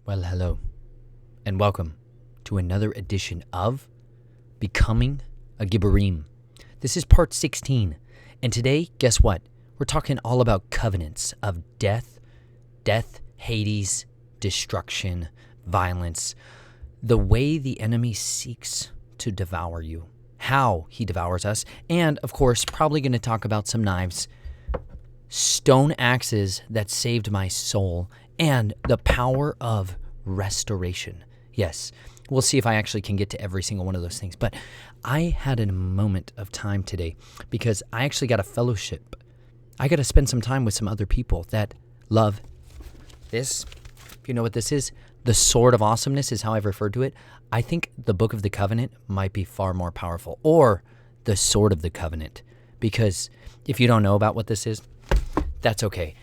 Well, hello, and welcome to another edition of Becoming a Gibborim. This is part 16, and today, guess what? We're talking all about covenants of death, Hades, destruction, violence, the way the enemy seeks to devour you, how he devours us, and, of course, probably going to talk about some knives, stone axes that saved my soul, and the power of restoration. Yes, we'll see if I actually can get to every single one of those things. But I had a moment of time today because I actually got a fellowship. I got to spend some time with some other people that love this. If you know what this is, the Sword of Awesomeness is how I've referred to it. I think the Book of the Covenant might be far more powerful, or the Sword of the Covenant, because if you don't know about what this is, that's okay.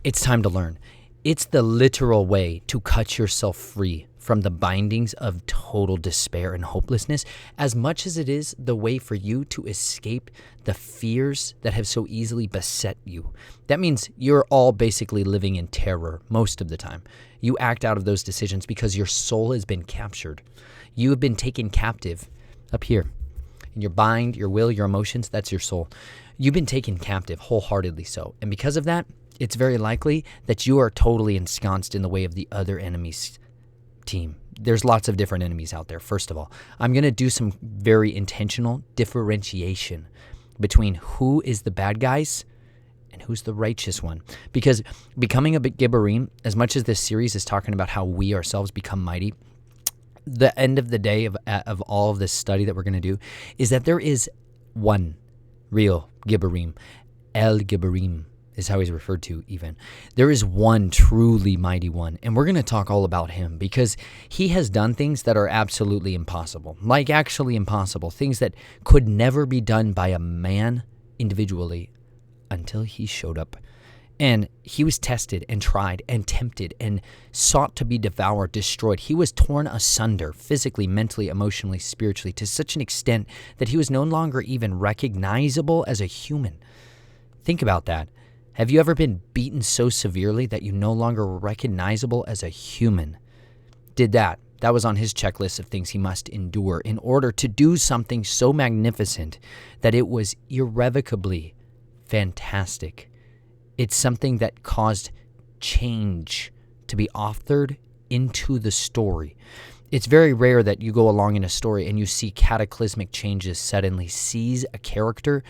It's time to learn. It's the literal way to cut yourself free from the bindings of total despair and hopelessness, as much as it is the way for you to escape the fears that have so easily beset you. That means you're all basically living in terror most of the time. You act out of those decisions because your soul has been captured. You have been taken captive up here. In your mind, your will, your emotions, that's your soul. You've been taken captive, wholeheartedly so. And because of that, it's very likely that you are totally ensconced in the way of the other enemy's team. There's lots of different enemies out there, first of all. I'm going to do some very intentional differentiation between who is the bad guys and who's the righteous one. Because becoming a Gibborim, as much as this series is talking about how we ourselves become mighty, the end of the day of all of this study that we're going to do is that there is one real Gibborim. El Gibborim is how he's referred to even. There is one truly mighty one, and we're going to talk all about him because he has done things that are absolutely impossible, like actually impossible, things that could never be done by a man individually until he showed up. And he was tested and tried and tempted and sought to be devoured, destroyed. He was torn asunder physically, mentally, emotionally, spiritually, to such an extent that he was no longer even recognizable as a human. Think about that. Have you ever been beaten so severely that you no longer were recognizable as a human? Did that. That was on his checklist of things he must endure in order to do something so magnificent that it was irrevocably fantastic. It's something that caused change to be authored into the story. It's very rare that you go along in a story and you see cataclysmic changes suddenly seize a character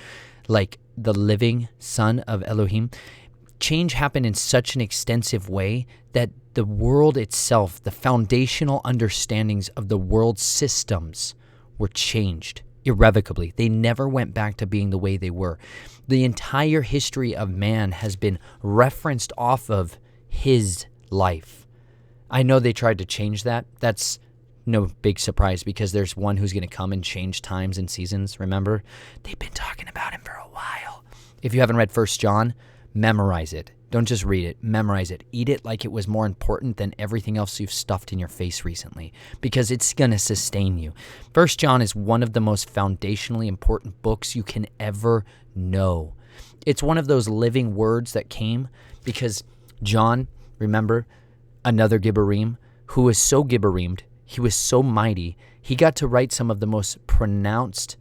like the living son of Elohim. Change happened in such an extensive way that the world itself, the foundational understandings of the world's systems were changed irrevocably. They never went back to being the way they were. The entire history of man has been referenced off of his life. I know they tried to change that. That's no big surprise because there's one who's going to come and change times and seasons. Remember? They've been talking about him for a while. If you haven't read 1 John, memorize it. Don't just read it. Memorize it. Eat it like it was more important than everything else you've stuffed in your face recently because it's going to sustain you. 1 John is one of the most foundationally important books you can ever know. It's one of those living words that came because John, remember, another Gibborim, who was so Gibborimed, he was so mighty, he got to write some of the most pronounced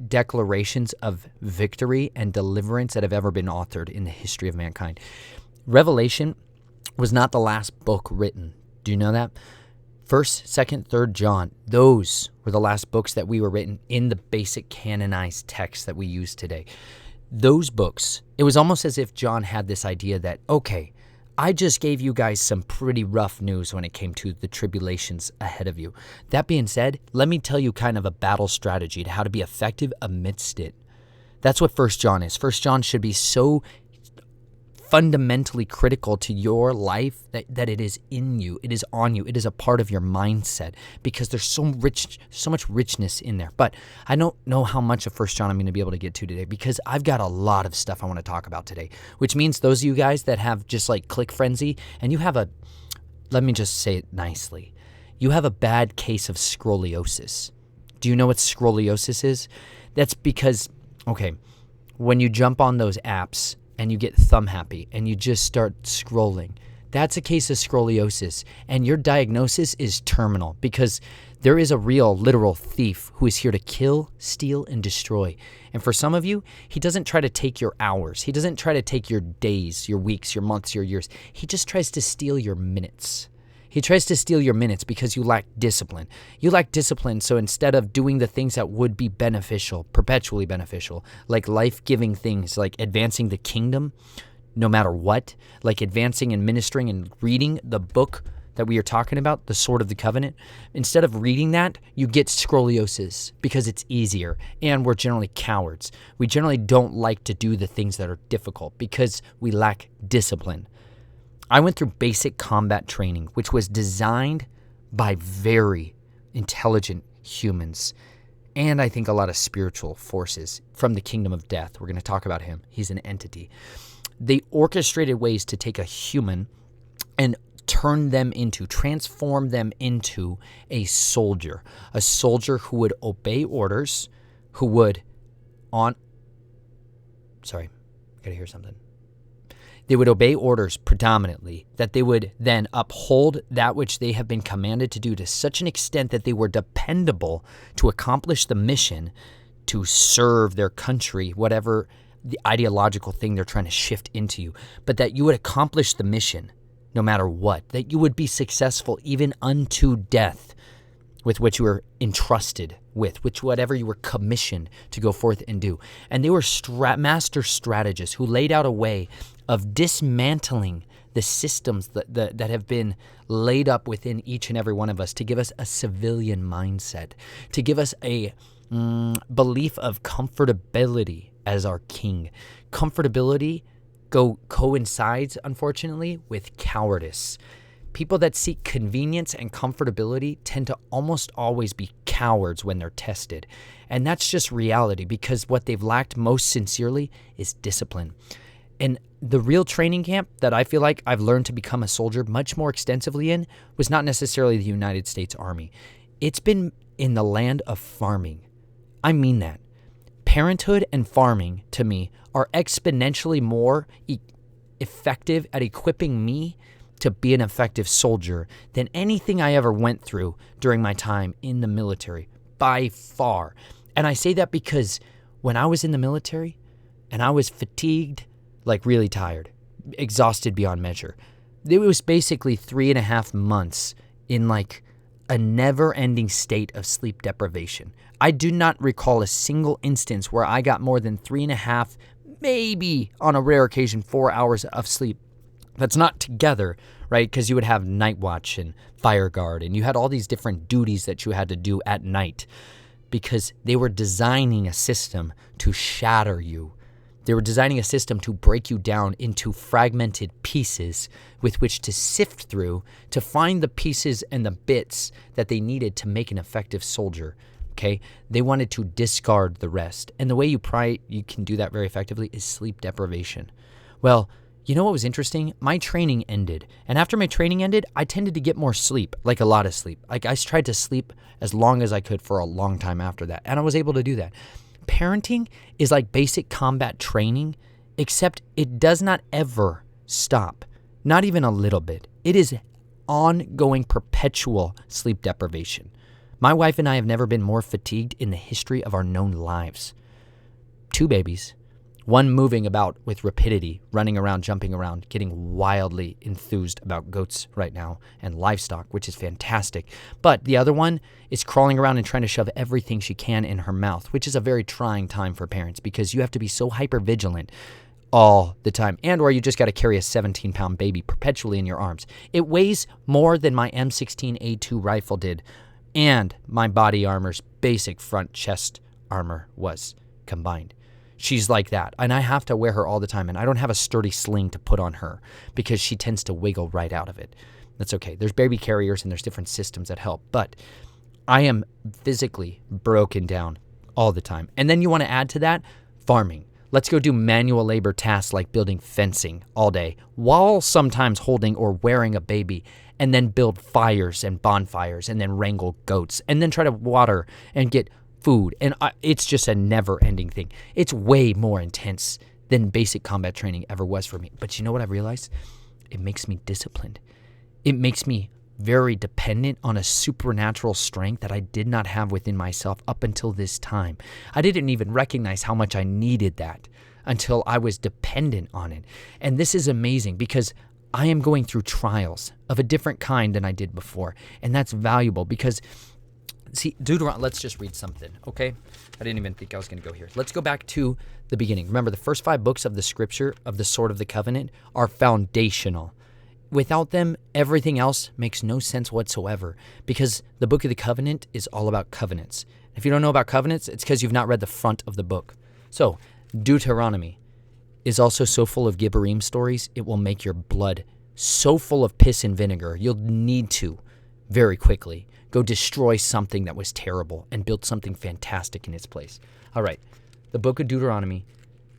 declarations of victory and deliverance that have ever been authored in the history of mankind. Revelation was not the last book written. Do you know that? 1st, 2nd, 3rd John, those were the last books that we were written in the basic canonized text that we use today. Those books, it was almost as if John had this idea that, okay, I just gave you guys some pretty rough news when it came to the tribulations ahead of you. That being said, let me tell you kind of a battle strategy to how to be effective amidst it. That's what 1 John is. 1 John should be so fundamentally critical to your life that it is in you, it is on you, it is a part of your mindset because there's so much richness in there. But I don't know how much of 1 John I'm going to be able to get to today because I've got a lot of stuff I want to talk about today, which means those of you guys that have just like click frenzy and you have let me just say it nicely, you have a bad case of scoliosis. Do you know what scoliosis is? That's because, okay, when you jump on those apps and you get thumb happy and you just start scrolling, that's a case of scoliosis. And your diagnosis is terminal because there is a real, literal thief who is here to kill, steal, and destroy. And for some of you, he doesn't try to take your hours. He doesn't try to take your days, your weeks, your months, your years. He just tries to steal your minutes. He tries to steal your minutes because you lack discipline. You lack discipline, so instead of doing the things that would be beneficial, perpetually beneficial, like life-giving things, like advancing the kingdom, no matter what, like advancing and ministering and reading the book that we are talking about, the Sword of the Covenant, instead of reading that, you get scoliosis because it's easier, and we're generally cowards. We generally don't like to do the things that are difficult because we lack discipline. I went through basic combat training, which was designed by very intelligent humans, and I think a lot of spiritual forces from the kingdom of death. We're going to talk about him. He's an entity. They orchestrated ways to take a human and transform them into a soldier who would obey orders, who would They would obey orders predominantly, that they would then uphold that which they have been commanded to do to such an extent that they were dependable to accomplish the mission, to serve their country, whatever the ideological thing they're trying to shift into you, but that you would accomplish the mission no matter what, that you would be successful even unto death with which you were entrusted with, which whatever you were commissioned to go forth and do. And they were master strategists who laid out a way of dismantling the systems that have been laid up within each and every one of us to give us a civilian mindset, to give us a belief of comfortability as our king. Comfortability coincides, unfortunately, with cowardice. People that seek convenience and comfortability tend to almost always be cowards when they're tested. And that's just reality because what they've lacked most sincerely is discipline. And the real training camp that I feel like I've learned to become a soldier much more extensively in was not necessarily the United States Army. It's been in the land of farming. I mean that. Parenthood and farming, to me, are exponentially more effective at equipping me to be an effective soldier than anything I ever went through during my time in the military, by far. And I say that because when I was in the military and I was fatigued, like really tired, exhausted beyond measure, it was basically 3.5 months in like a never-ending state of sleep deprivation. I do not recall a single instance where I got more than 3.5, maybe on a rare occasion 4 hours of sleep. That's not together, right? Because you would have night watch and fire guard, and you had all these different duties that you had to do at night because they were designing a system to shatter you. They were designing a system to break you down into fragmented pieces with which to sift through to find the pieces and the bits that they needed to make an effective soldier. Okay? They wanted to discard the rest. And the way you can do that very effectively is sleep deprivation. Well, you know what was interesting? My training ended. And after my training ended, I tended to get more sleep, like a lot of sleep. Like I tried to sleep as long as I could for a long time after that. And I was able to do that. Parenting is like basic combat training, except it does not ever stop. Not even a little bit. It is ongoing, perpetual sleep deprivation. My wife and I have never been more fatigued in the history of our known lives. 2 babies. One moving about with rapidity, running around, jumping around, getting wildly enthused about goats right now and livestock, which is fantastic. But the other one is crawling around and trying to shove everything she can in her mouth, which is a very trying time for parents because you have to be so hyper vigilant all the time. And or you just got to carry a 17-pound baby perpetually in your arms. It weighs more than my M16A2 rifle did and my body armor's basic front chest armor was combined. She's like that, and I have to wear her all the time, and I don't have a sturdy sling to put on her because she tends to wiggle right out of it. That's okay. There's baby carriers, and there's different systems that help, but I am physically broken down all the time. And then you want to add to that farming. Let's go do manual labor tasks like building fencing all day while sometimes holding or wearing a baby, and then build fires and bonfires, and then wrangle goats, and then try to water and get food. And it's just a never-ending thing. It's way more intense than basic combat training ever was for me. But you know what I've realized? it makes me disciplined. It makes me very dependent on a supernatural strength that I did not have within myself up until this time. I didn't even recognize how much I needed that until I was dependent on it. And this is amazing because I am going through trials of a different kind than I did before. And that's valuable because, see, Deuteronomy, let's just read something, okay? I didn't even think I was going to go here. Let's go back to the beginning. Remember, the first 5 books of the scripture of the Sword of the Covenant are foundational. Without them, everything else makes no sense whatsoever because the book of the covenant is all about covenants. If you don't know about covenants, it's because you've not read the front of the book. So, Deuteronomy is also so full of Gibborim stories, it will make your blood so full of piss and vinegar, you'll need to, very quickly, go destroy something that was terrible and build something fantastic in its place. All right, the book of Deuteronomy,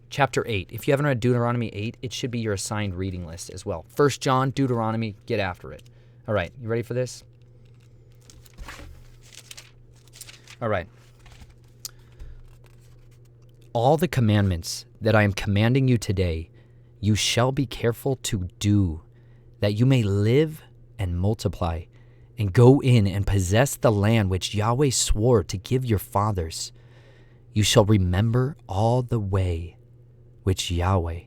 Chapter 8. If you haven't read Deuteronomy 8, it should be your assigned reading list as well. 1 John, Deuteronomy, get after it. All right, you ready for this? All right. All the commandments that I am commanding you today, you shall be careful to do, that you may live and multiply, and go in and possess the land which Yahweh swore to give your fathers. You shall remember all the way which Yahweh,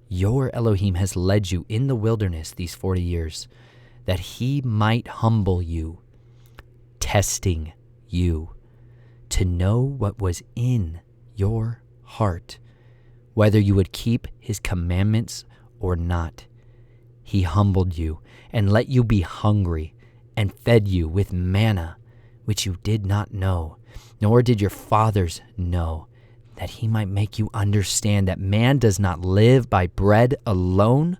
your Elohim, has led you in the wilderness these 40 years, that he might humble you, testing you, to know what was in your heart, whether you would keep his commandments or not. He humbled you and let you be hungry and fed you with manna, which you did not know, nor did your fathers know, that he might make you understand that man does not live by bread alone,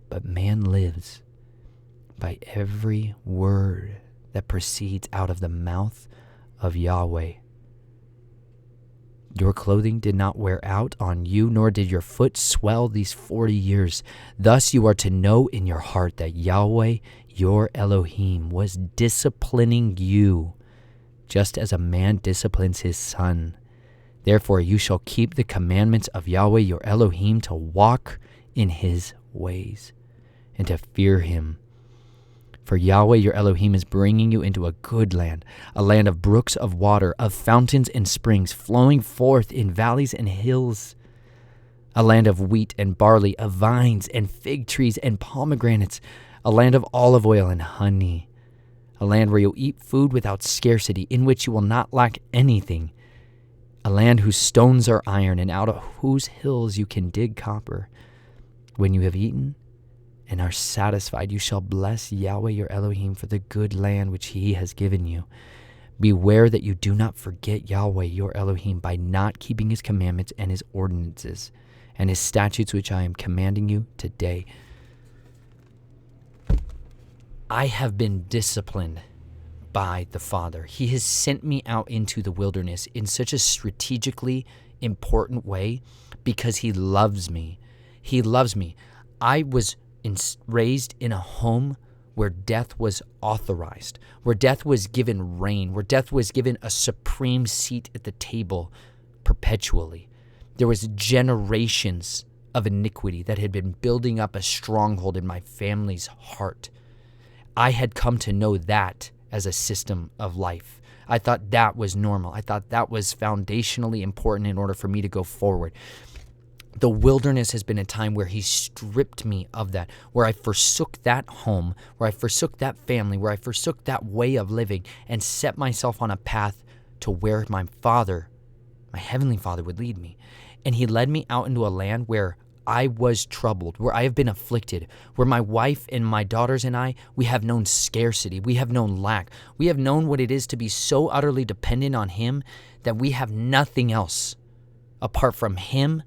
but man lives by every word that proceeds out of the mouth of Yahweh. Your clothing did not wear out on you, nor did your foot swell these 40 years. Thus you are to know in your heart that Yahweh, your Elohim, was disciplining you, just as a man disciplines his son. Therefore you shall keep the commandments of Yahweh your Elohim, to walk in his ways and to fear him. For Yahweh your Elohim is bringing you into a good land, a land of brooks of water, of fountains and springs flowing forth in valleys and hills, a land of wheat and barley, of vines and fig trees and pomegranates, a land of olive oil and honey, a land where you'll eat food without scarcity, in which you will not lack anything, a land whose stones are iron, and out of whose hills you can dig copper. When you have eaten and are satisfied, you shall bless Yahweh your Elohim for the good land which he has given you. Beware that you do not forget Yahweh your Elohim by not keeping his commandments and his ordinances and his statutes which I am commanding you today. I have been disciplined by the Father. He has sent me out into the wilderness in such a strategically important way because he loves me. He loves me. I was raised in a home where death was authorized, where death was given reign, where death was given a supreme seat at the table perpetually. There was generations of iniquity that had been building up a stronghold in my family's heart. I had come to know that as a system of life. I thought that was normal. I thought that was foundationally important in order for me to go forward. The wilderness has been a time where he stripped me of that, where I forsook that home, where I forsook that family, where I forsook that way of living and set myself on a path to where my Father, my Heavenly Father, would lead me. And he led me out into a land where I was troubled, where I have been afflicted, where my wife and my daughters and I, we have known scarcity, we have known lack, we have known what it is to be so utterly dependent on him that we have nothing else apart from him,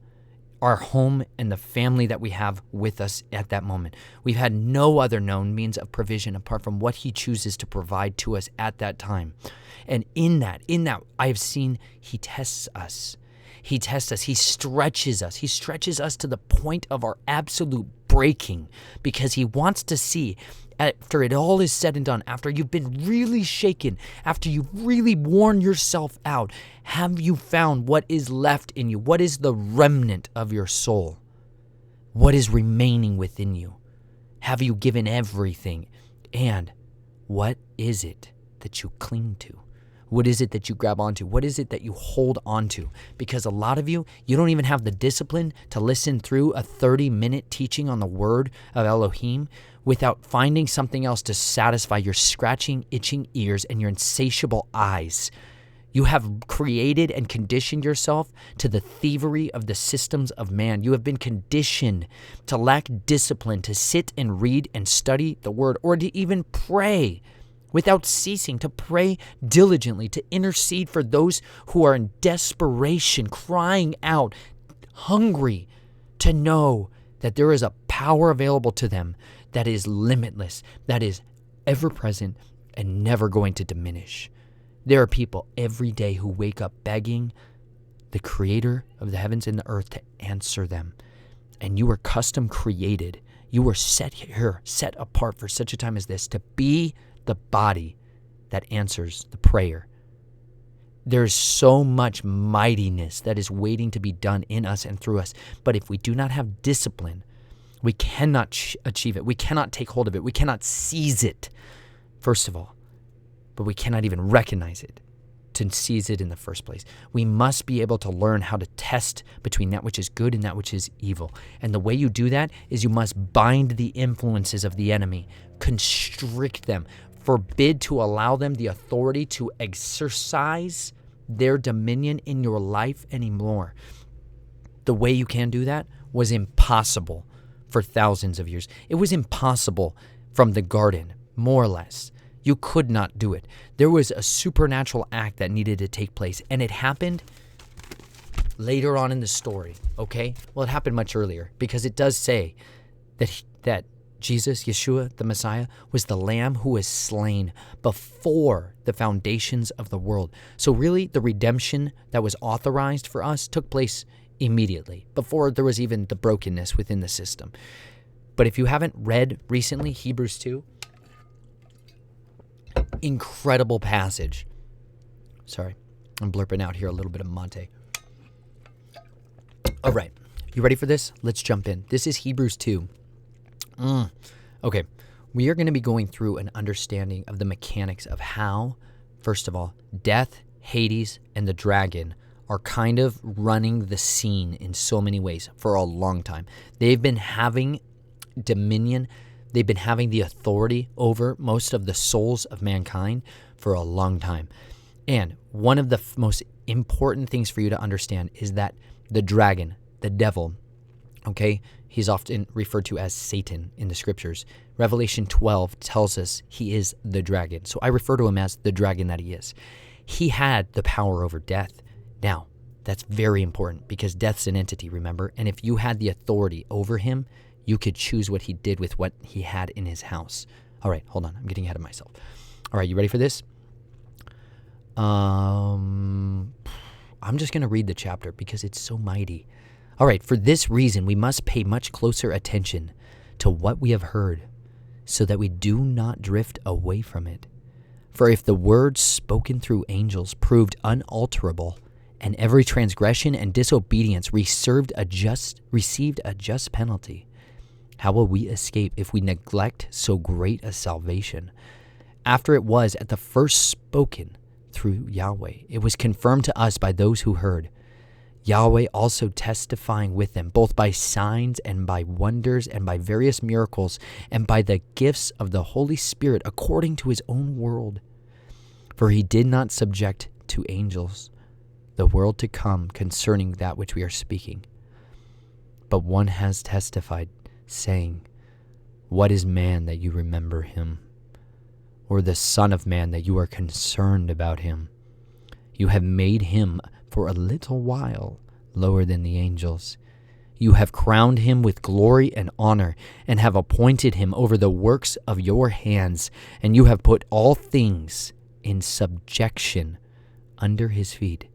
our home, and the family that we have with us at that moment. We've had no other known means of provision apart from what he chooses to provide to us at that time. And in that, I have seen he tests us. He tests us. He stretches us. He stretches us to the point of our absolute breaking because he wants to see, after it all is said and done, after you've been really shaken, after you've really worn yourself out, have you found what is left in you? What is the remnant of your soul? What is remaining within you? Have you given everything? And what is it that you cling to? What is it that you grab onto? What is it that you hold onto? Because a lot of you don't even have the discipline to listen through a 30-minute teaching on the word of Elohim without finding something else to satisfy your scratching, itching ears and your insatiable eyes. You have created and conditioned yourself to the thievery of the systems of man. You have been conditioned to lack discipline, to sit and read and study the word, or to even pray without ceasing, to pray diligently, to intercede for those who are in desperation, crying out, hungry to know that there is a power available to them that is limitless, that is ever present and never going to diminish. There are people every day who wake up begging the creator of the heavens and the earth to answer them. And you were custom created. You were set here, set apart for such a time as this, to be the body that answers the prayer. There's so much mightiness that is waiting to be done in us and through us. But if we do not have discipline, we cannot achieve it. We cannot take hold of it. We cannot seize it, first of all. But we cannot even recognize it to seize it in the first place. We must be able to learn how to test between that which is good and that which is evil. And the way you do that is you must bind the influences of the enemy, constrict them, forbid to allow them the authority to exercise their dominion in your life anymore. The way you can do that was impossible for thousands of years. It was impossible from the garden, more or less. You could not do it. There was a supernatural act that needed to take place, and it happened later on in the story, okay? Well, it happened much earlier, because it does say that Jesus, Yeshua, the Messiah, was the lamb who was slain before the foundations of the world. So really, the redemption that was authorized for us took place immediately, before there was even the brokenness within the system. But if you haven't read recently Hebrews 2, incredible passage. Sorry, I'm blurping out here a little bit of Monte. All right, you ready for this? Let's jump in. This is Hebrews 2. Okay, we are going to be going through an understanding of the mechanics of how, first of all, death, Hades, and the dragon are kind of running the scene in so many ways for a long time. They've been having dominion. They've been having the authority over most of the souls of mankind for a long time. And one of the most important things for you to understand is that the dragon, the devil, okay, he's often referred to as Satan in the scriptures. Revelation 12 tells us he is the dragon. So I refer to him as the dragon that he is. He had the power over death. Now, that's very important because death's an entity, remember? And if you had the authority over him, you could choose what he did with what he had in his house. All right, hold on. I'm getting ahead of myself. All right, you ready for this? I'm just going to read the chapter because it's so mighty. All right, for this reason, we must pay much closer attention to what we have heard so that we do not drift away from it. For if the words spoken through angels proved unalterable, and every transgression and disobedience received a just penalty, how will we escape if we neglect so great a salvation? After it was at the first spoken through Yahweh, it was confirmed to us by those who heard, Yahweh also testifying with them, both by signs and by wonders and by various miracles and by the gifts of the Holy Spirit according to his own world. For he did not subject to angels the world to come concerning that which we are speaking. But one has testified, saying, what is man that you remember him? Or the Son of Man that you are concerned about him? You have made him for a little while lower than the angels. You have crowned him with glory and honor, and have appointed him over the works of your hands, and you have put all things in subjection under his feet.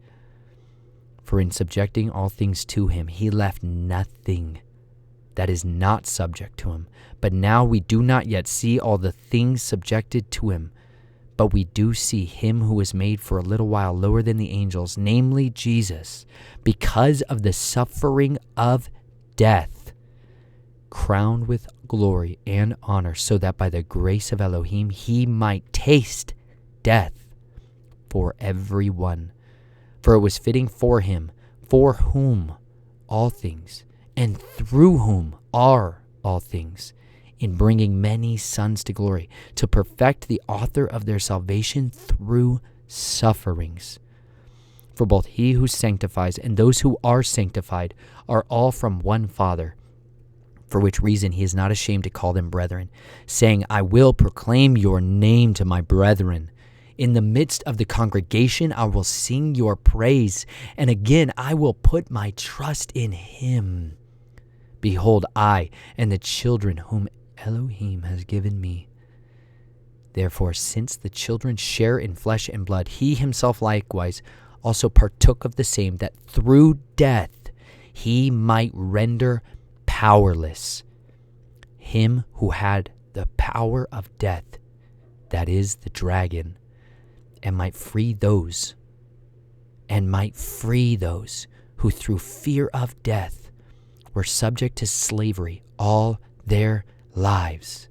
For in subjecting all things to him, he left nothing that is not subject to him. But now we do not yet see all the things subjected to him, but we do see him who was made for a little while lower than the angels, namely Jesus, because of the suffering of death, crowned with glory and honor, so that by the grace of Elohim he might taste death for everyone. For it was fitting for him, for whom all things, and through whom are all things, in bringing many sons to glory, to perfect the author of their salvation through sufferings. For both he who sanctifies and those who are sanctified are all from one Father, for which reason he is not ashamed to call them brethren, saying, I will proclaim your name to my brethren. In the midst of the congregation I will sing your praise, and again I will put my trust in him. Behold, I and the children whom Elohim has given me. Therefore, since the children share in flesh and blood, he himself likewise also partook of the same, that through death he might render powerless him who had the power of death, that is, the dragon, and might free those who through fear of death were subject to slavery all their lives.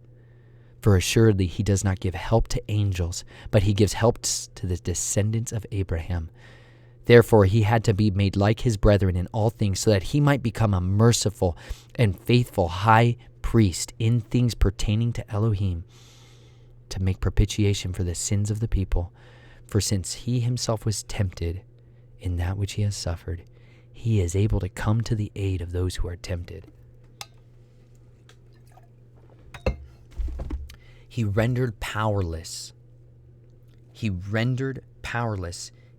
For assuredly he does not give help to angels, but he gives help to the descendants of Abraham. Therefore he had to be made like his brethren in all things, so that he might become a merciful and faithful high priest in things pertaining to Elohim, to make propitiation for the sins of the people. For since he himself was tempted in that which he has suffered, he is able to come to the aid of those who are tempted. He rendered powerless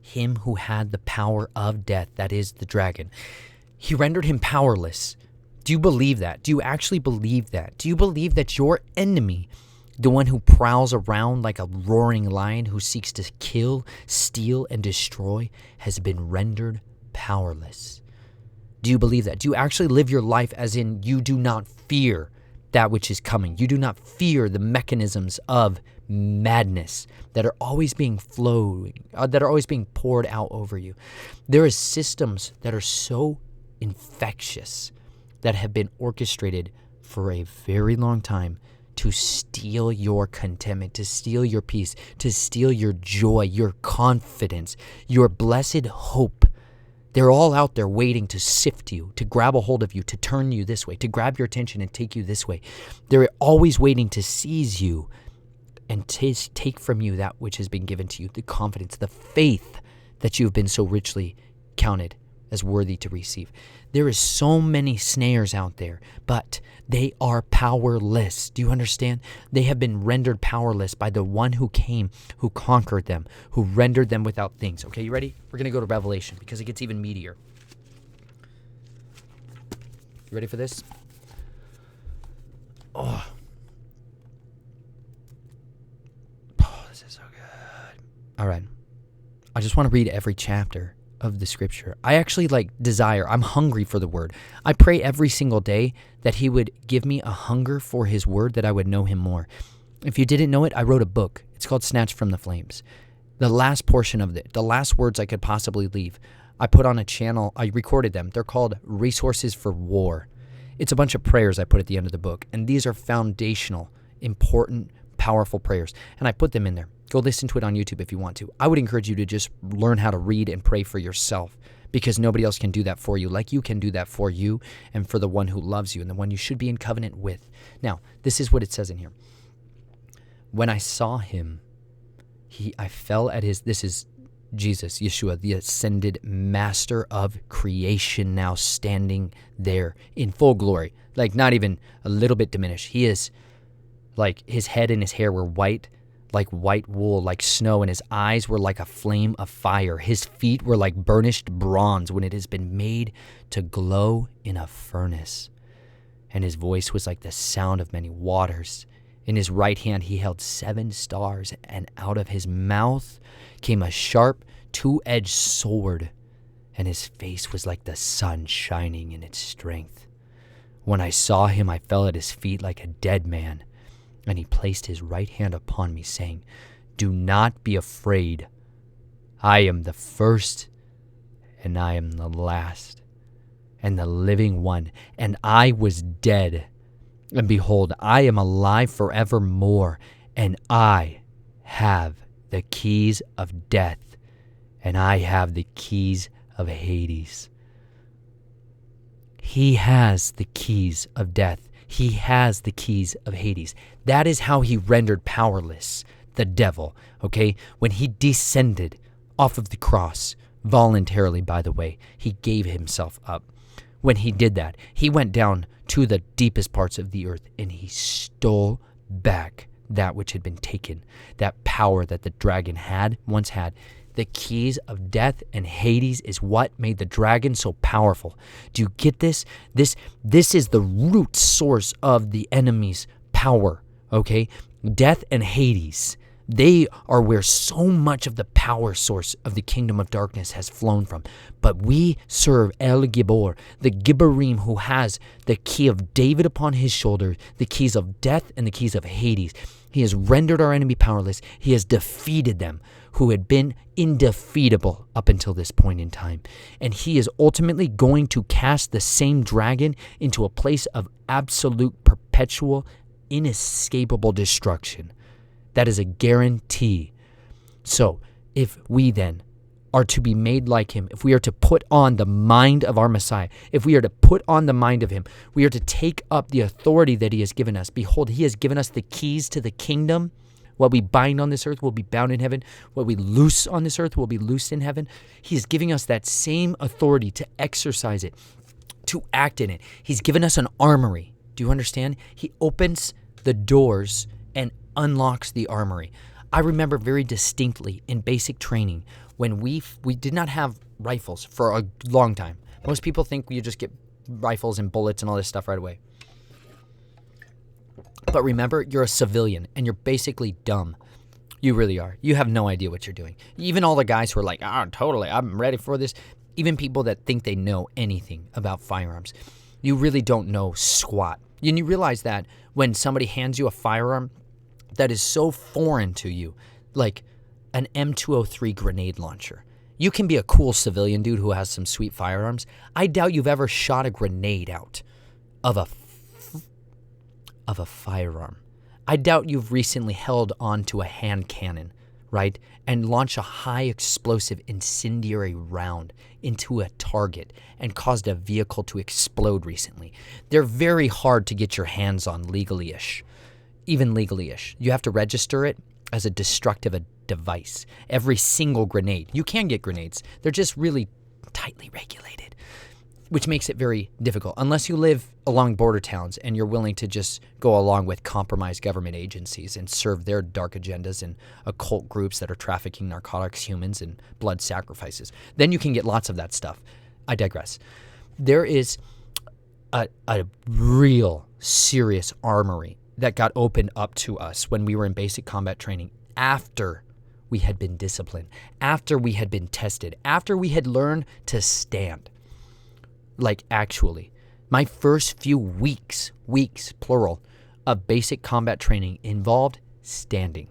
him who had the power of death, that is, the dragon. He rendered him powerless. Do you believe that? Do you actually believe that? Do you believe that your enemy, the one who prowls around like a roaring lion who seeks to kill, steal, and destroy, has been rendered powerless? Do you believe that? Do you actually live your life as in you do not fear that which is coming? You do not fear the mechanisms of madness that are always being poured out over you. There are systems that are so infectious that have been orchestrated for a very long time to steal your contentment, to steal your peace, to steal your joy, your confidence, your blessed hope. They're all out there waiting to sift you, to grab a hold of you, to turn you this way, to grab your attention and take you this way. They're always waiting to seize you and take from you that which has been given to you, the confidence, the faith that you have been so richly counted as worthy to receive. There is so many snares out there, but they are powerless. Do you understand? They have been rendered powerless by the one who came, who conquered them, who rendered them without things. Okay, you ready? We're going to go to Revelation because it gets even meatier. You ready for this? Oh, this is so good. All right. I just want to read every chapter of the scripture. I actually I'm hungry for the word. I pray every single day that he would give me a hunger for his word, that I would know him more. If you didn't know it, I wrote a book. It's called Snatched from the Flames. The last portion of it, the last words I could possibly leave, I put on a channel. I recorded them. They're called Resources for War. It's a bunch of prayers I put at the end of the book. And these are foundational, important, powerful prayers. And I put them in there. Go listen to it on YouTube if you want to. I would encourage you to just learn how to read and pray for yourself, because nobody else can do that for you like you can do that for you and for the one who loves you and the one you should be in covenant with. Now, this is what it says in here. When I saw him, I fell at his, this is Jesus, Yeshua, the ascended master of creation, now standing there in full glory, like not even a little bit diminished. He is like, his head and his hair were white, like white wool, like snow, and his eyes were like a flame of fire. His feet were like burnished bronze when it has been made to glow in a furnace. And his voice was like the sound of many waters. In his right hand he held 7 stars, and out of his mouth came a sharp, 2-edged sword, and his face was like the sun shining in its strength. When I saw him, I fell at his feet like a dead man. And he placed his right hand upon me, saying, Do not be afraid. I am the first, and I am the last, and the living one. And I was dead, And behold, I am alive forevermore, and I have the keys of death, and I have the keys of Hades. He has the keys of death. He has the keys of Hades. That is how he rendered powerless the devil, okay? When he descended off of the cross, voluntarily, by the way, he gave himself up. When he did that, he went down to the deepest parts of the earth and he stole back that which had been taken, that power that the dragon once had. The keys of death and Hades is what made the dragon so powerful. Do you get this? This is the root source of the enemy's power, okay? Death and Hades. They are where so much of the power source of the kingdom of darkness has flown from. But we serve El Gibor, the Gibborim, who has the key of David upon his shoulder, the keys of death and the keys of Hades. He has rendered our enemy powerless. He has defeated them who had been indefeatable up until this point in time. And he is ultimately going to cast the same dragon into a place of absolute, perpetual, inescapable destruction. That is a guarantee. So if we then are to be made like him, if we are to put on the mind of our Messiah, if we are to put on the mind of him, we are to take up the authority that he has given us. Behold, he has given us the keys to the kingdom. What we bind on this earth will be bound in heaven. What we loose on this earth will be loosed in heaven. He is giving us that same authority to exercise it, to act in it. He's given us an armory. Do you understand? He opens the doors and unlocks the armory. I remember very distinctly in basic training when we did not have rifles for a long time. Most people think you just get rifles and bullets and all this stuff right away. But remember, you're a civilian and you're basically dumb. You really are. You have no idea what you're doing. Even all the guys who are like, totally, I'm ready for this. Even people that think they know anything about firearms. You really don't know squat. And you realize that when somebody hands you a firearm that is so foreign to you, like an M203 grenade launcher. You can be a cool civilian dude who has some sweet firearms. I doubt you've ever shot a grenade out of a firearm. I doubt you've recently held onto a hand cannon, right, and launched a high explosive incendiary round into a target and caused a vehicle to explode recently. They're very hard to get your hands on legally-ish. Even legally-ish. You have to register it as a destructive device. Every single grenade. You can get grenades. They're just really tightly regulated, which makes it very difficult. Unless you live along border towns and you're willing to just go along with compromised government agencies and serve their dark agendas and occult groups that are trafficking narcotics, humans, and blood sacrifices. Then you can get lots of that stuff. I digress. There is a real serious armory that got opened up to us when we were in basic combat training after we had been disciplined, after we had been tested, after we had learned to stand. Like actually, my first few weeks, plural, of basic combat training involved standing.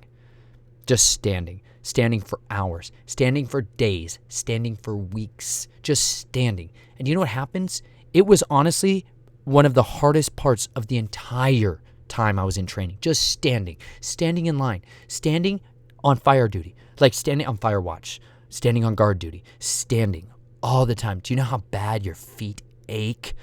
Just standing. Standing for hours, standing for days, standing for weeks, just standing. And you know what happens? It was honestly one of the hardest parts of the entire time I was in training. Just standing in line, standing on fire duty, like standing on fire watch, standing on guard duty, standing all the time. Do you know how bad your feet ache?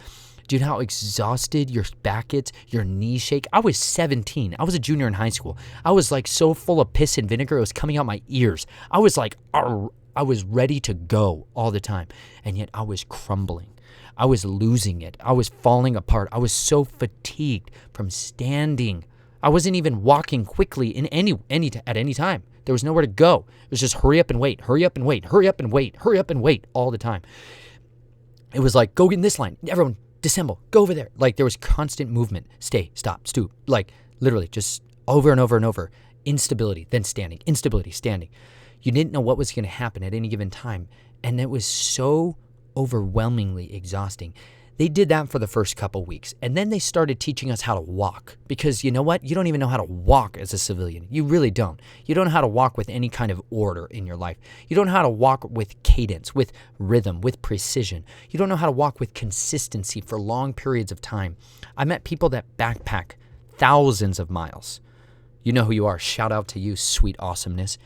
Do you know how exhausted your back gets, your knees shake? I was 17. I was a junior in high school. I was like so full of piss and vinegar, it was coming out my ears. I was like, I was ready to go all the time. And yet I was crumbling. I was losing it. I was falling apart. I was so fatigued from standing. I wasn't even walking quickly in at any time. There was nowhere to go. It was just hurry up and wait, hurry up and wait, hurry up and wait, hurry up and wait all the time. It was like, go get in this line. Everyone, dissemble. Go over there. Like there was constant movement. Stay, stop, stoop. Like literally just over and over and over. Instability, then standing. Instability, standing. You didn't know what was going to happen at any given time. And it was so overwhelmingly exhausting They did that for the first couple weeks. And then they started teaching us how to walk. Because you know what? You don't even know how to walk as a civilian. You really don't. You don't know how to walk with any kind of order in your life. You don't know how to walk with cadence, with rhythm, with precision. You don't know how to walk with consistency for long periods of time. I met people that backpack thousands of miles. You know who you are. Shout out to you, sweet awesomeness.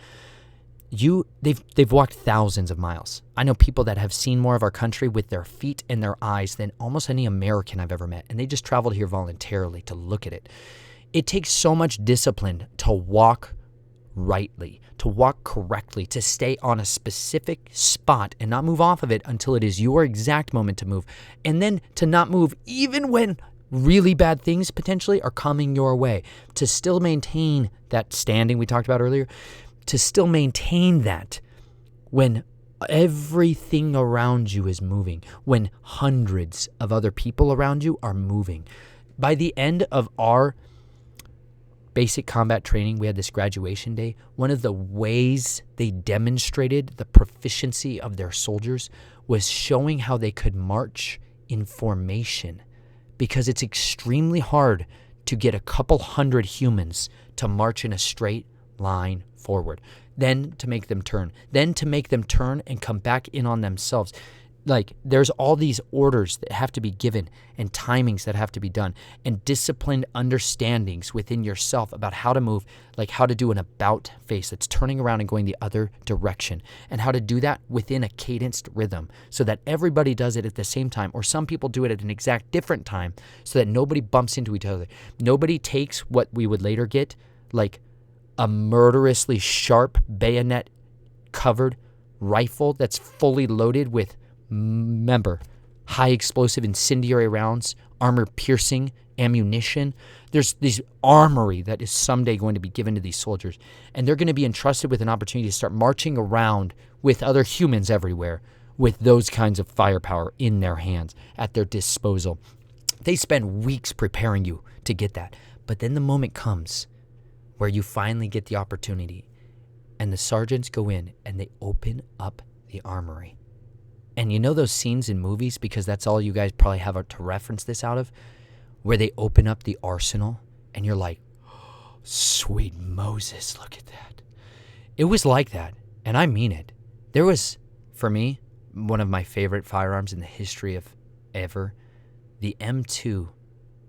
They've walked thousands of miles. I know people that have seen more of our country with their feet and their eyes than almost any American I've ever met. And they just traveled here voluntarily to look at it. It takes so much discipline to walk rightly, to walk correctly, to stay on a specific spot and not move off of it until it is your exact moment to move. And then to not move even when really bad things potentially are coming your way. To still maintain that standing we talked about earlier. To still maintain that when everything around you is moving, when hundreds of other people around you are moving. By the end of our basic combat training, we had this graduation day. One of the ways they demonstrated the proficiency of their soldiers was showing how they could march in formation, because it's extremely hard to get a couple hundred humans to march in a straight line forward, then to make them turn, and come back in on themselves. Like, there's all these orders that have to be given and timings that have to be done and disciplined understandings within yourself about how to move, like how to do an about face that's turning around and going the other direction, and how to do that within a cadenced rhythm so that everybody does it at the same time, or some people do it at an exact different time so that nobody bumps into each other. Nobody takes what we would later get, like a murderously sharp bayonet covered rifle that's fully loaded with, remember, high explosive incendiary rounds, armor piercing ammunition. There's this armory that is someday going to be given to these soldiers, and they're going to be entrusted with an opportunity to start marching around with other humans everywhere with those kinds of firepower in their hands at their disposal. They spend weeks preparing you to get that. But then the moment comes where you finally get the opportunity, and the sergeants go in and they open up the armory. And you know those scenes in movies, because that's all you guys probably have to reference this out of, where they open up the arsenal and you're like, oh, sweet Moses, look at that. It was like that, and I mean it. There was, for me, one of my favorite firearms in the history of ever, the M2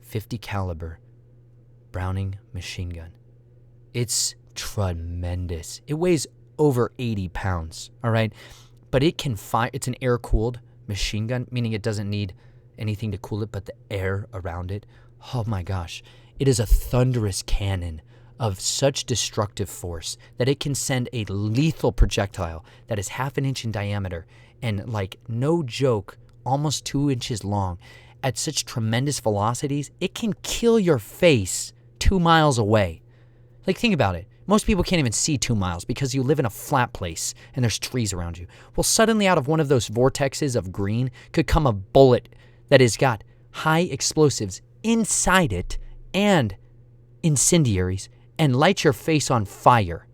50 caliber Browning machine gun. It's tremendous. It weighs over 80 pounds, all right? But it can fire. It's an air-cooled machine gun, meaning it doesn't need anything to cool it but the air around it. Oh my gosh. It is a thunderous cannon of such destructive force that it can send a lethal projectile that is half an inch in diameter and, like, no joke, almost 2 inches long. At such tremendous velocities, it can kill your face 2 miles away. Like, think about it. Most people can't even see 2 miles because you live in a flat place and there's trees around you. Well, suddenly out of one of those vortexes of green could come a bullet that has got high explosives inside it and incendiaries and light your face on fire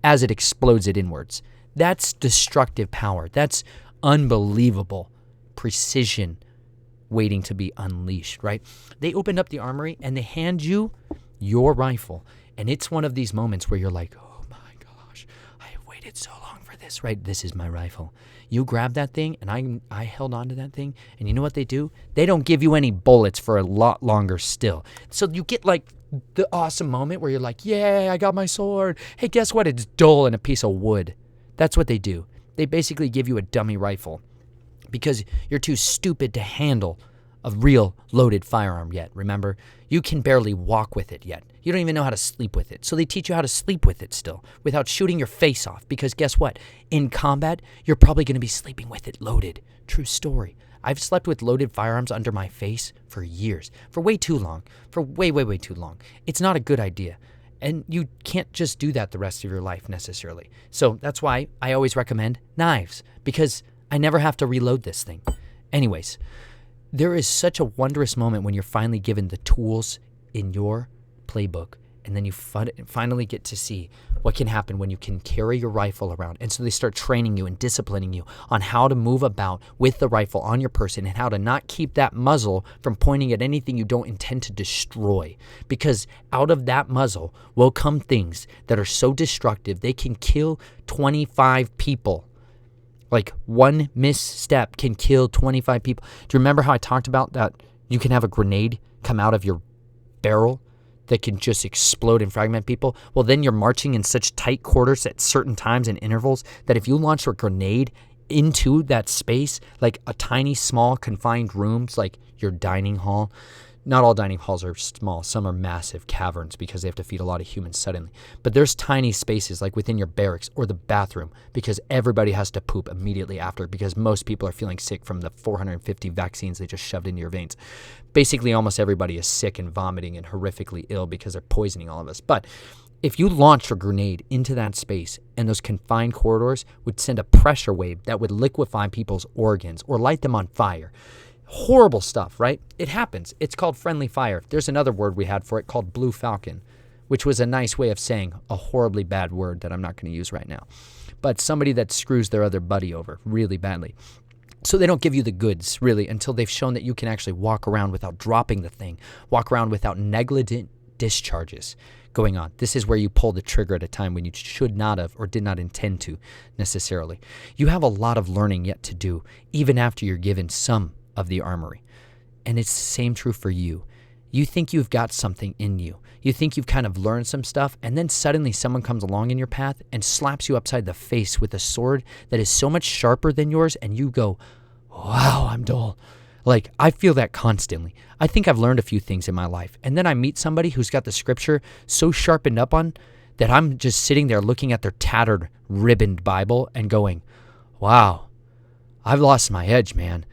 as it explodes it inwards. That's destructive power. That's unbelievable precision waiting to be unleashed, right? They opened up the armory and they hand you your rifle. And it's one of these moments where you're like, oh my gosh, I have waited so long for this, right? This is my rifle. You grab that thing, and I held on to that thing, and you know what they do? They don't give you any bullets for a lot longer still. So you get like the awesome moment where you're like, yeah, I got my sword. Hey, guess what? It's dull and a piece of wood. That's what they do. They basically give you a dummy rifle because you're too stupid to handle a real loaded firearm yet, remember? You can barely walk with it yet. You don't even know how to sleep with it. So they teach you how to sleep with it still without shooting your face off, because guess what? In combat, you're probably going to be sleeping with it loaded. True story. I've slept with loaded firearms under my face for years, for way too long, for way, way, way too long. It's not a good idea. And you can't just do that the rest of your life necessarily. So that's why I always recommend knives, because I never have to reload this thing. Anyways, there is such a wondrous moment when you're finally given the tools in your playbook And then you finally get to see what can happen when you can carry your rifle around. And so they start training you and disciplining you on how to move about with the rifle on your person and how to not keep that muzzle from pointing at anything you don't intend to destroy. Because out of that muzzle will come things that are so destructive, they can kill 25 people. Like one misstep can kill 25 people. Do you remember how I talked about that you can have a grenade come out of your barrel that can just explode and fragment people? Well, then you're marching in such tight quarters at certain times and intervals that if you launch a grenade into that space, like a tiny, small, confined rooms, like your dining hall. Not all dining halls are small. Some are massive caverns because they have to feed a lot of humans suddenly. But there's tiny spaces like within your barracks or the bathroom because everybody has to poop immediately after because most people are feeling sick from the 450 vaccines they just shoved into your veins. Basically, almost everybody is sick and vomiting and horrifically ill because they're poisoning all of us. But if you launched a grenade into that space and those confined corridors would send a pressure wave that would liquefy people's organs or light them on fire. Horrible stuff, right? It happens. It's called friendly fire. There's another word we had for it called blue falcon, which was a nice way of saying a horribly bad word that I'm not going to use right now. But somebody that screws their other buddy over really badly. So they don't give you the goods, really, until they've shown that you can actually walk around without dropping the thing, walk around without negligent discharges going on. This is where you pull the trigger at a time when you should not have or did not intend to necessarily. You have a lot of learning yet to do, even after you're given some of the armory. And it's the same true for you. You think you've got something in you. You think you've kind of learned some stuff, and then suddenly someone comes along in your path and slaps you upside the face with a sword that is so much sharper than yours, and you go, wow, I'm dull. Like, I feel that constantly. I think I've learned a few things in my life, and then I meet somebody who's got the scripture so sharpened up on that I'm just sitting there looking at their tattered, ribboned Bible and going, wow, I've lost my edge, man.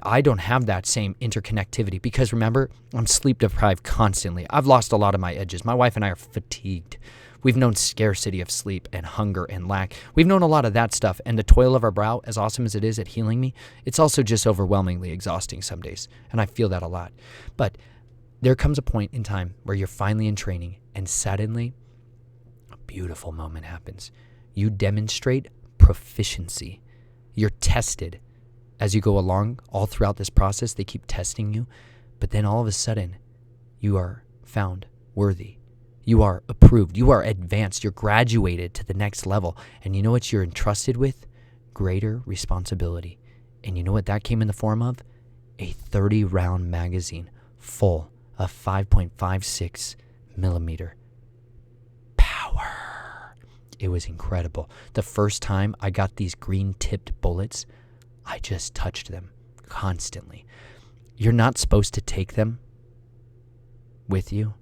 I don't have that same interconnectivity because remember, I'm sleep deprived constantly. I've lost a lot of my edges. My wife and I are fatigued. We've known scarcity of sleep and hunger and lack. We've known a lot of that stuff. And the toil of our brow, as awesome as it is at healing me, it's also just overwhelmingly exhausting some days. And I feel that a lot. But there comes a point in time where you're finally in training and suddenly a beautiful moment happens. You demonstrate proficiency. You're tested. As you go along, all throughout this process, they keep testing you. But then all of a sudden, you are found worthy. You are approved. You are advanced. You're graduated to the next level. And you know what you're entrusted with? Greater responsibility. And you know what that came in the form of? A 30-round magazine full of 5.56 millimeter power. It was incredible. The first time I got these green-tipped bullets, I just touched them constantly. You're not supposed to take them with you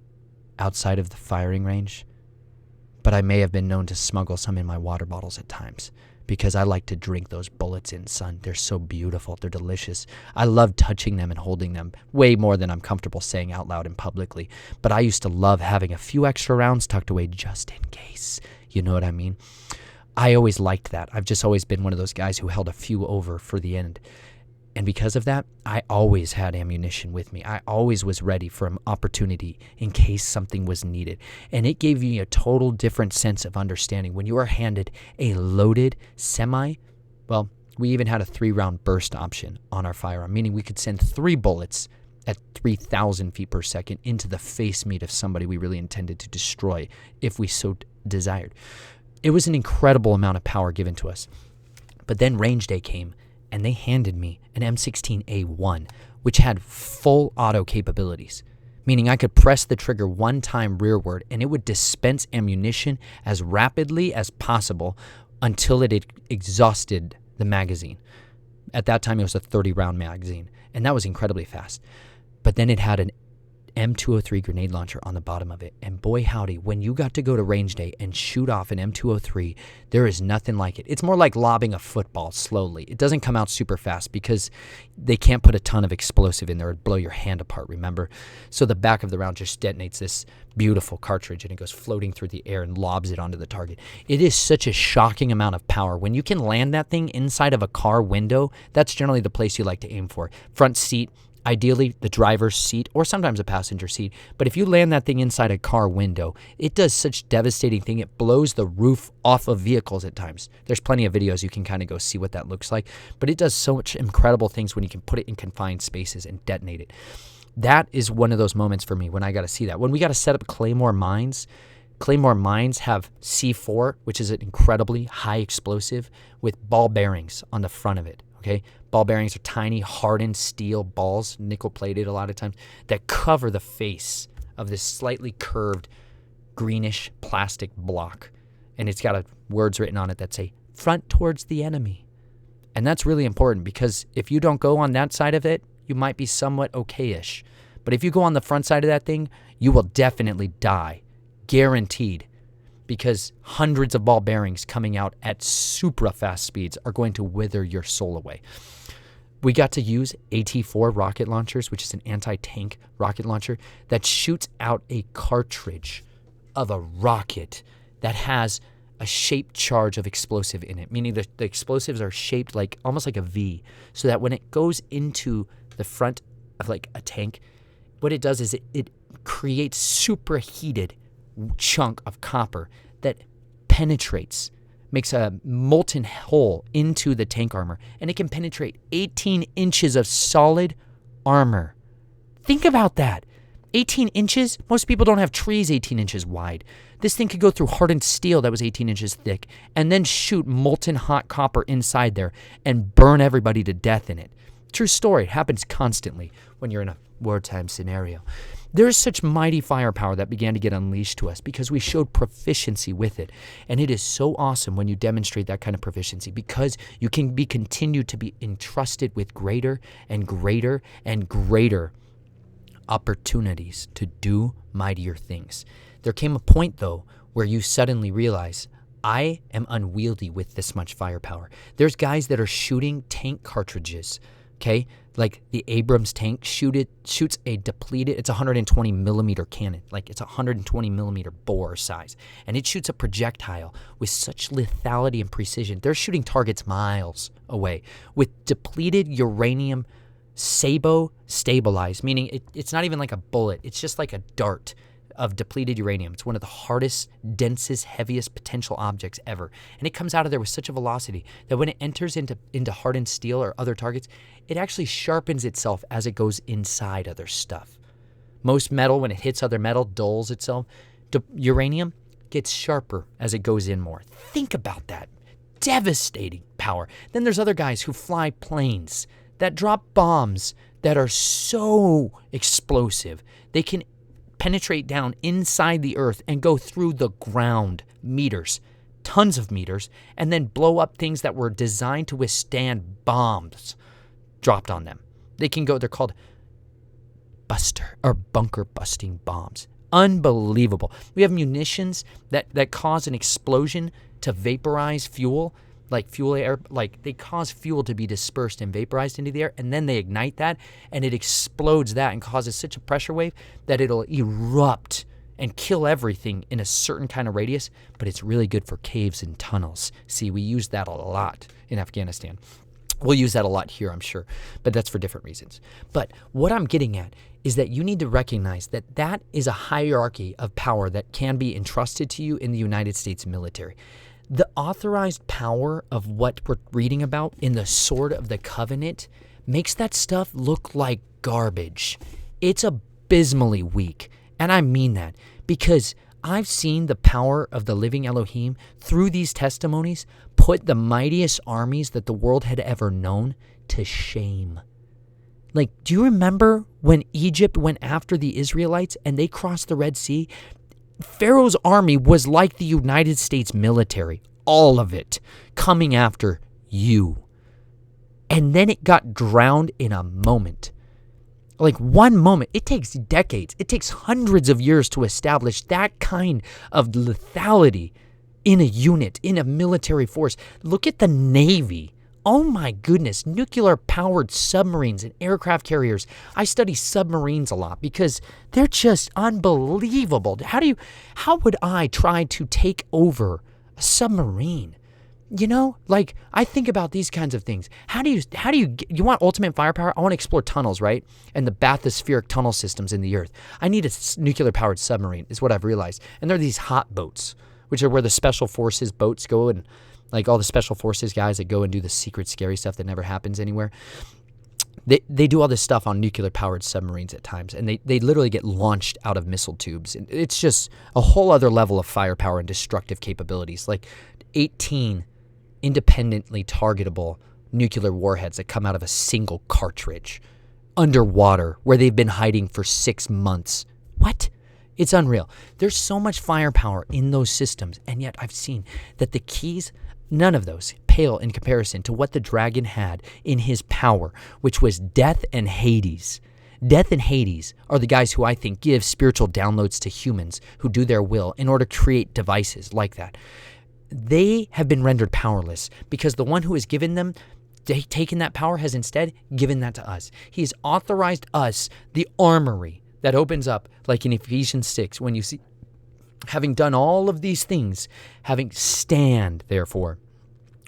outside of the firing range, but I may have been known to smuggle some in my water bottles at times because I like to drink those bullets in, son. They're so beautiful. They're delicious. I love touching them and holding them way more than I'm comfortable saying out loud and publicly, but I used to love having a few extra rounds tucked away just in case. You know what I mean? I always liked that. I've just always been one of those guys who held a few over for the end. And because of that, I always had ammunition with me. I always was ready for an opportunity in case something was needed. And it gave me a total different sense of understanding. When you are handed a loaded well, we even had a 3-round burst option on our firearm, meaning we could send 3 bullets at 3,000 feet per second into the face meat of somebody we really intended to destroy if we so desired. It was an incredible amount of power given to us. But then range day came, and they handed me an M16A1, which had full auto capabilities, meaning I could press the trigger one time rearward, and it would dispense ammunition as rapidly as possible until it had exhausted the magazine. At that time, it was a 30-round magazine, and that was incredibly fast. But then it had an M203 grenade launcher on the bottom of it. And boy howdy, when you got to go to range day and shoot off an M203, there is nothing like it. It's more like lobbing a football slowly. It doesn't come out super fast because they can't put a ton of explosive in there. It'd blow your hand apart, remember? So the back of the round just detonates this beautiful cartridge and it goes floating through the air and lobs it onto the target. It is such a shocking amount of power. When you can land that thing inside of a car window, that's generally the place you like to aim for. Front seat, ideally the driver's seat or sometimes a passenger seat. But if you land that thing inside a car window, it does such devastating thing. It blows the roof off of vehicles at times. There's plenty of videos you can kind of go see what that looks like. But it does so much incredible things when you can put it in confined spaces and detonate it. That is one of those moments for me when I got to see that. When we got to set up Claymore mines have C4, which is an incredibly high explosive with ball bearings on the front of it, okay? Ball bearings are tiny, hardened steel balls, nickel-plated a lot of times, that cover the face of this slightly curved greenish plastic block. And it's got words written on it that say, front towards the enemy. And that's really important because if you don't go on that side of it, you might be somewhat okay-ish. But if you go on the front side of that thing, you will definitely die. Guaranteed. Because hundreds of ball bearings coming out at super fast speeds are going to wither your soul away. We got to use AT-4 rocket launchers, which is an anti-tank rocket launcher that shoots out a cartridge of a rocket that has a shaped charge of explosive in it, meaning the explosives are shaped like almost like a V, so that when it goes into the front of like a tank, what it does is it creates superheated chunk of copper that penetrates, makes a molten hole into the tank armor, and it can penetrate 18 inches of solid armor. Think about that. 18 inches? Most people don't have trees 18 inches wide. This thing could go through hardened steel that was 18 inches thick and then shoot molten hot copper inside there and burn everybody to death in it. True story. It happens constantly when you're in a wartime scenario. There is such mighty firepower that began to get unleashed to us because we showed proficiency with it. And it is so awesome when you demonstrate that kind of proficiency because you can be continued to be entrusted with greater and greater and greater opportunities to do mightier things. There came a point, though, where you suddenly realize, I am unwieldy with this much firepower. There's guys that are shooting tank cartridges, okay? Like the Abrams tank shoots a depleted, it's a 120 millimeter cannon. Like it's a 120 millimeter bore size. And it shoots a projectile with such lethality and precision. They're shooting targets miles away with depleted uranium sabot stabilized, meaning it's not even like a bullet. It's just like a dart of depleted uranium. It's one of the hardest, densest, heaviest potential objects ever. And it comes out of there with such a velocity that when it enters into hardened steel or other targets, it actually sharpens itself as it goes inside other stuff. Most metal, when it hits other metal, dulls itself. Uranium gets sharper as it goes in more. Think about that. Devastating power. Then there's other guys who fly planes that drop bombs that are so explosive. They can penetrate down inside the earth and go through the ground meters, tons of meters, and then blow up things that were designed to withstand bombs dropped on them. They're called buster or bunker busting bombs. Unbelievable. We have munitions that cause an explosion to vaporize fuel, like fuel air, like they cause fuel to be dispersed and vaporized into the air, and then they ignite that, and it explodes that and causes such a pressure wave that it'll erupt and kill everything in a certain kind of radius, but it's really good for caves and tunnels. See, we use that a lot in Afghanistan. We'll use that a lot here, I'm sure, but that's for different reasons. But what I'm getting at is that you need to recognize that that is a hierarchy of power that can be entrusted to you in the United States military. The authorized power of what we're reading about in the Sword of the Covenant makes that stuff look like garbage. It's abysmally weak, and I mean that because I've seen the power of the living Elohim through these testimonies put the mightiest armies that the world had ever known to shame. Like, do you remember when Egypt went after the Israelites and they crossed the Red Sea? Pharaoh's army was like the United States military, all of it, coming after you. And then it got drowned in a moment. Like one moment. It takes decades. It takes hundreds of years to establish that kind of lethality in a unit, in a military force. Look at the Navy. Oh my goodness, nuclear-powered submarines and aircraft carriers. I study submarines a lot because they're just unbelievable. How would I try to take over a submarine? Like I think about these kinds of things. You want ultimate firepower? I want to explore tunnels, right? And the bathyspheric tunnel systems in the earth. I need a nuclear powered submarine is what I've realized. And they're these hot boats, which are where the special forces boats go, and like all the special forces guys that go and do the secret scary stuff that never happens anywhere. They do all this stuff on nuclear powered submarines at times, and they literally get launched out of missile tubes. And it's just a whole other level of firepower and destructive capabilities. Like 18 independently targetable nuclear warheads that come out of a single cartridge underwater where they've been hiding for 6 months. What? It's unreal. There's so much firepower in those systems, and yet I've seen that the keys, none of those pale in comparison to what the dragon had in his power, which was death and Hades. Death and Hades are the guys who I think give spiritual downloads to humans who do their will in order to create devices like that. They have been rendered powerless because the one who has given them, taken that power, has instead given that to us. He has authorized us the armory that opens up, like in Ephesians 6, when you see, having done all of these things, having stand, therefore,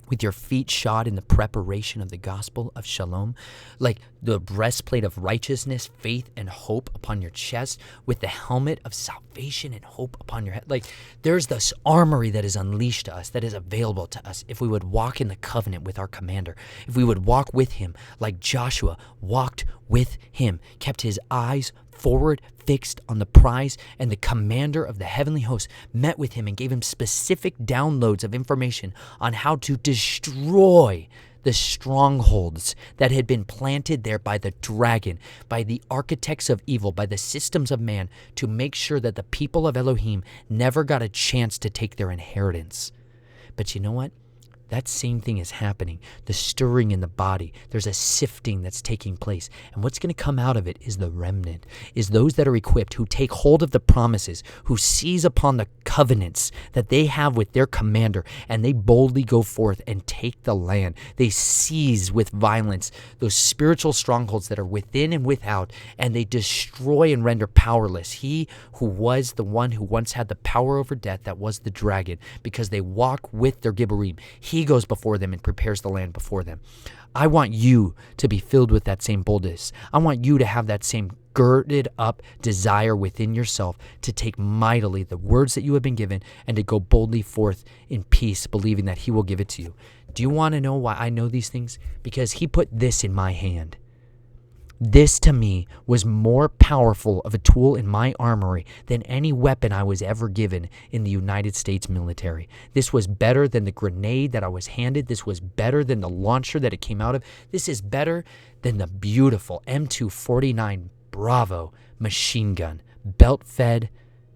with your feet shod in the preparation of the gospel of shalom, like the breastplate of righteousness, faith, and hope upon your chest, with the helmet of salvation and hope upon your head. Like there's this armory that is unleashed to us, that is available to us if we would walk in the covenant with our commander, if we would walk with him like Joshua walked with him, kept his eyes forward, fixed on the prize, and the commander of the heavenly host met with him and gave him specific downloads of information on how to destroy the strongholds that had been planted there by the dragon, by the architects of evil, by the systems of man, to make sure that the people of Elohim never got a chance to take their inheritance. But you know what? That same thing is happening. The stirring in the body. There's a sifting that's taking place. And what's going to come out of it is the remnant, is those that are equipped, who take hold of the promises, who seize upon the covenants that they have with their commander, and they boldly go forth and take the land. They seize with violence those spiritual strongholds that are within and without, and they destroy and render powerless he who was the one who once had the power over death, that was the dragon, because they walk with their Gibborim. He goes before them and prepares the land before them. I want you to be filled with that same boldness. I want you to have that same girded up desire within yourself to take mightily the words that you have been given and to go boldly forth in peace, believing that he will give it to you. Do you want to know why I know these things? Because he put this in my hand. This to me was more powerful of a tool in my armory than any weapon I was ever given in the United States military. This was better than the grenade that I was handed. This was better than the launcher that it came out of. This is better than the beautiful M249 Bravo machine gun, belt-fed,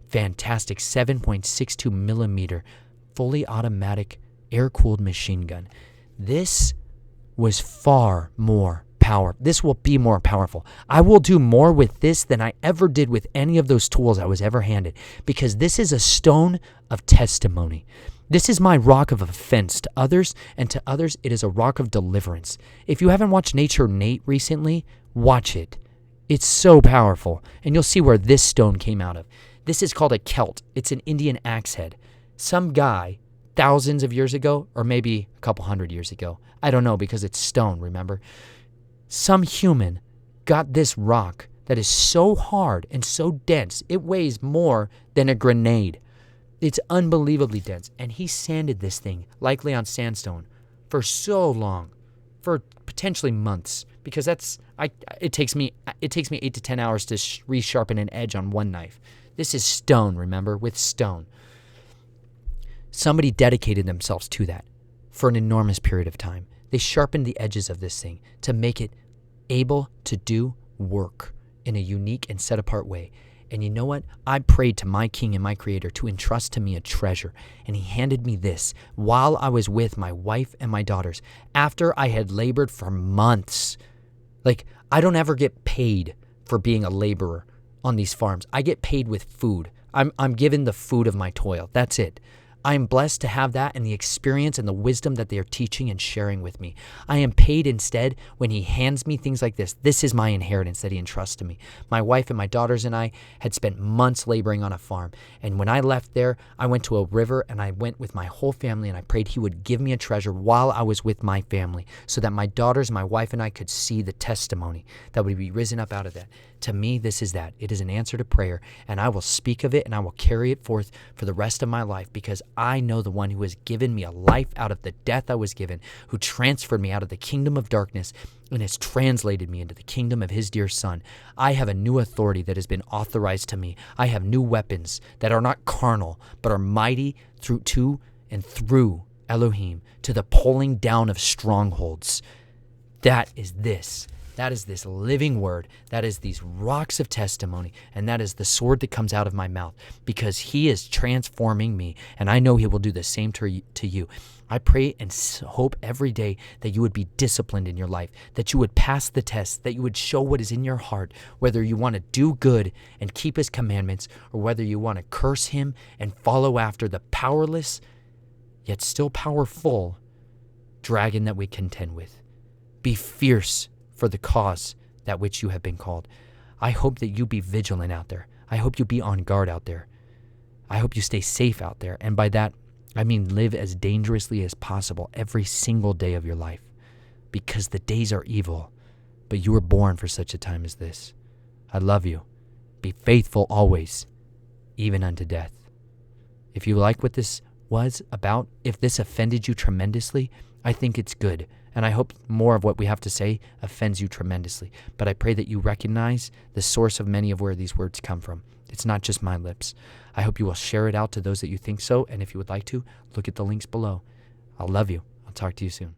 fantastic 7.62 millimeter, fully automatic, air-cooled machine gun. This was far more power. This will be more powerful. I will do more with this than I ever did with any of those tools I was ever handed, because this is a stone of testimony. This is my rock of offense to others, and to others it is a rock of deliverance. If you haven't watched Nature Nate recently, watch it. It's so powerful, and you'll see where this stone came out of. This is called a celt. It's an Indian axe head. Some guy thousands of years ago, or maybe a couple hundred years ago, I don't know, because it's stone, remember? Some human got this rock that is so hard and so dense, it weighs more than a grenade. It's unbelievably dense. And he sanded this thing, likely on sandstone, for so long, for potentially months, because it takes me 8 to 10 hours to resharpen an edge on one knife. This is stone, remember, with stone. Somebody dedicated themselves to that for an enormous period of time. They sharpened the edges of this thing to make it able to do work in a unique and set-apart way. And you know what? I prayed to my King and my Creator to entrust to me a treasure, and he handed me this while I was with my wife and my daughters, after I had labored for months. Like, I don't ever get paid for being a laborer on these farms. I get paid with food. I'm given the food of my toil. That's it. I am blessed to have that and the experience and the wisdom that they are teaching and sharing with me. I am paid instead when he hands me things like this. This is my inheritance that he entrusts to me. My wife and my daughters and I had spent months laboring on a farm. And when I left there, I went to a river and I went with my whole family and I prayed he would give me a treasure while I was with my family so that my daughters, my wife, and I could see the testimony that would be risen up out of that. To me, this is that. It is an answer to prayer, and I will speak of it and I will carry it forth for the rest of my life because I know the one who has given me a life out of the death I was given, who transferred me out of the kingdom of darkness and has translated me into the kingdom of his dear Son. I have a new authority that has been authorized to me. I have new weapons that are not carnal, but are mighty through Elohim to the pulling down of strongholds. That is this. That is this living word. That is these rocks of testimony. And that is the sword that comes out of my mouth because he is transforming me. And I know he will do the same to you. I pray and hope every day that you would be disciplined in your life, that you would pass the test, that you would show what is in your heart, whether you want to do good and keep his commandments or whether you want to curse him and follow after the powerless, yet still powerful dragon that we contend with. Be fierce for the cause that which you have been called. I hope that you be vigilant out there. I hope you be on guard out there. I hope you stay safe out there. And by that, I mean live as dangerously as possible every single day of your life because the days are evil, but you were born for such a time as this. I love you. Be faithful always, even unto death. If you like what this was about, if this offended you tremendously, I think it's good. And I hope more of what we have to say offends you tremendously. But I pray that you recognize the source of many of where these words come from. It's not just my lips. I hope you will share it out to those that you think so. And if you would like to, look at the links below. I'll love you. I'll talk to you soon.